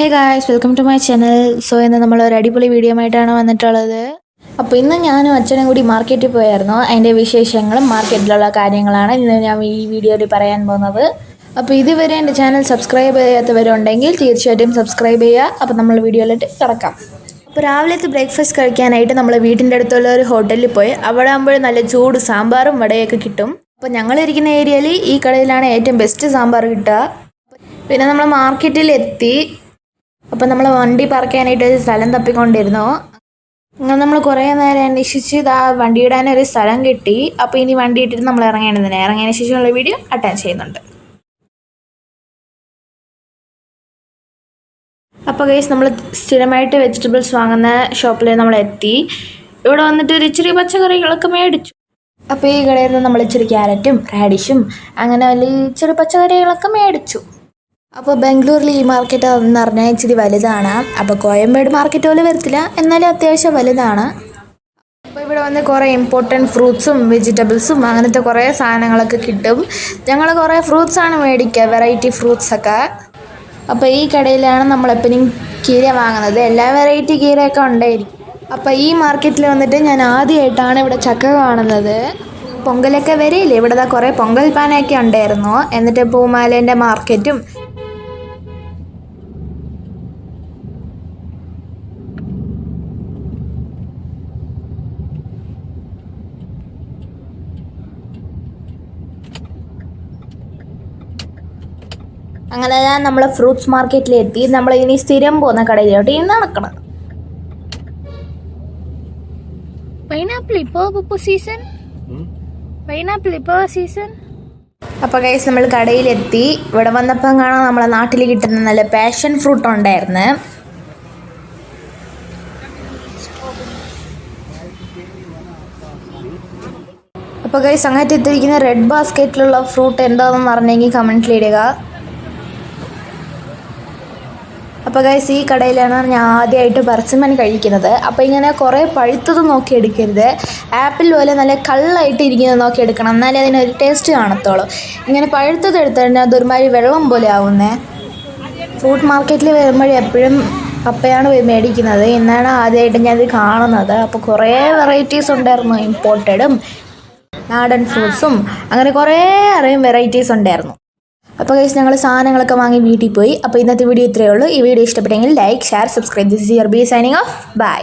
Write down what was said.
Hey guys, welcome to my channel. So ഇന്ന് നമ്മളൊരു അടിപൊളി വീഡിയോ ആയിട്ടാണ് വന്നിട്ടുള്ളത്. അപ്പോൾ ഇന്ന് ഞാനും അച്ഛനും കൂടി മാർക്കറ്റിൽ പോയായിരുന്നു. അതിൻ്റെ വിശേഷങ്ങളും മാർക്കറ്റിലുള്ള കാര്യങ്ങളാണ് ഇന്ന് ഞാൻ ഈ വീഡിയോയിൽ പറയാൻ പോകുന്നത്. അപ്പോൾ ഇതുവരെ എൻ്റെ ചാനൽ സബ്സ്ക്രൈബ് ചെയ്യാത്തവരുണ്ടെങ്കിൽ തീർച്ചയായിട്ടും സബ്സ്ക്രൈബ് ചെയ്യുക. അപ്പോൾ നമ്മൾ വീഡിയോയിലോട്ട് കിടക്കാം. അപ്പോൾ രാവിലത്തെ ബ്രേക്ക്ഫാസ്റ്റ് കഴിക്കാനായിട്ട് നമ്മൾ വീട്ടിൻ്റെ അടുത്തുള്ള ഒരു ഹോട്ടലിൽ പോയി. അവിടെ ആകുമ്പോൾ നല്ല ചൂട് സാമ്പാറും വടയൊക്കെ കിട്ടും. അപ്പോൾ ഞങ്ങളിരിക്കുന്ന ഏരിയയിൽ ഈ കടയിലാണ് ഏറ്റവും ബെസ്റ്റ് സാമ്പാർ കിട്ടുക. പിന്നെ നമ്മൾ മാർക്കറ്റിലെത്തി. അപ്പം നമ്മൾ വണ്ടി പാർക്ക് ചെയ്യാനായിട്ട് ഒരു സ്ഥലം തപ്പിക്കൊണ്ടിരുന്നു. അങ്ങനെ നമ്മൾ കുറേ നേരം അന്വേഷിച്ച് വണ്ടി ഇടാനൊരു സ്ഥലം കിട്ടി. അപ്പോൾ ഇനി വണ്ടി ഇട്ടിട്ട് നമ്മൾ ഇറങ്ങിയതിന് ശേഷമുള്ള വീഡിയോ അറ്റാച്ച് ചെയ്യുന്നുണ്ട്. അപ്പോൾ ഗൈസ്, നമ്മൾ സ്ഥിരമായിട്ട് വെജിറ്റബിൾസ് വാങ്ങുന്ന ഷോപ്പിൽ നമ്മൾ എത്തി. ഇവിടെ വന്നിട്ട് ഒരു ഇച്ചിരി പച്ചക്കറികളൊക്കെ മേടിച്ചു. അപ്പോൾ ഈ കടയിൽ നിന്ന് നമ്മൾ ഇച്ചിരി ക്യാരറ്റും റാഡിഷും അങ്ങനെ വലിയ ഇച്ചിരി പച്ചക്കറികളൊക്കെ മേടിച്ചു. അപ്പോൾ ബാംഗ്ലൂരിൽ ഈ മാർക്കറ്റ് എന്ന് പറഞ്ഞാൽ ഇച്ചിരി വലുതാണ്. അപ്പോൾ കോയമ്പേട് മാർക്കറ്റ് പോലെ വരത്തില്ല, എന്നാലും അത്യാവശ്യം വലുതാണ്. അപ്പോൾ ഇവിടെ വന്ന് കുറേ ഇമ്പോർട്ടൻറ്റ് ഫ്രൂട്ട്സും വെജിറ്റബിൾസും അങ്ങനത്തെ കുറേ സാധനങ്ങളൊക്കെ കിട്ടും. ഞങ്ങൾ കുറേ ഫ്രൂട്ട്സാണ് മേടിക്കുക, വെറൈറ്റി ഫ്രൂട്ട്സൊക്കെ. അപ്പോൾ ഈ കടയിലാണ് നമ്മളെപ്പോഴും കീര വാങ്ങുന്നത്. എല്ലാ വെറൈറ്റി കീരയൊക്കെ ഉണ്ടായിരിക്കും. അപ്പോൾ ഈ മാർക്കറ്റിൽ വന്നിട്ട് ഞാൻ ആദ്യമായിട്ടാണ് ഇവിടെ ചക്ക കാണുന്നത്. പൊങ്കലൊക്കെ വരില്ലേ, ഇവിടെ കുറേ പൊങ്കൽ പാനയൊക്കെ ഉണ്ടായിരുന്നു. എന്നിട്ട് പൂമാലേൻ്റെ മാർക്കറ്റും അങ്ങനെ നമ്മൾ ഫ്രൂട്ട്സ് മാർക്കറ്റിലെത്തി. നമ്മൾ ഇനി സ്ഥിരം പോകുന്ന കടയിലോട്ട് ഇനി നടക്കണം. അപ്പോൾ ഗൈസ്, നമ്മൾ കടയിലെത്തി. ഇവിടെ വന്നപ്പോൾ കാണാൻ നമ്മളെ നാട്ടിൽ കിട്ടുന്ന നല്ല പാഷൻ ഫ്രൂട്ട് ഉണ്ടായിരുന്നു. അപ്പോൾ ഗൈസ്, അങ്ങനത്തെ എത്തിയിരിക്കുന്ന റെഡ് ബാസ്ക്കറ്റിലുള്ള ഫ്രൂട്ട് എന്താണെന്ന് പറഞ്ഞെങ്കിൽ കമൻറ്റിലിടുക. അപ്പോൾ ഗൈസ്, ഈ കടയിലാണ് ഞാൻ ആദ്യമായിട്ട് പർസിമൻ കഴിക്കുന്നത്. അപ്പോൾ ഇങ്ങനെ കുറേ പഴുത്തത് നോക്കി എടുക്കരുത്. ആപ്പിൾ പോലെ നല്ല കള്ളായിട്ട് ഇരിക്കുന്നത് നോക്കി എടുക്കണം, എന്നാലേ അതിനൊരു ടേസ്റ്റ് കാണത്തുള്ളൂ. ഇങ്ങനെ പഴുത്തത് എടുത്തു കഴിഞ്ഞാൽ അതൊരുമാതിരി വെള്ളം പോലെ ആവുന്നേ. ഫ്രൂട്ട് മാർക്കറ്റിൽ വരുമ്പോഴേ എപ്പോഴും പപ്പയാണ് മേടിക്കുന്നത്. എന്നാണ് ആദ്യമായിട്ട് ഞാനത് കാണുന്നത്. അപ്പോൾ കുറേ വെറൈറ്റീസ് ഉണ്ടായിരുന്നു, ഇമ്പോർട്ടഡും നാടൻ ഫ്രൂട്ട്സും അങ്ങനെ കുറേ വെറൈറ്റീസ് ഉണ്ടായിരുന്നു. അപ്പോൾ ഗൈസ്, ഞങ്ങൾ സാധനങ്ങളൊക്കെ വാങ്ങി വീട്ടിൽ പോയി. അപ്പോൾ ഇന്നത്തെ വീഡിയോ ഇത്രയേ ഉള്ളൂ. ഈ വീഡിയോ ഇഷ്ടപ്പെട്ടെങ്കിൽ like, share, subscribe. This is your B signing off. By.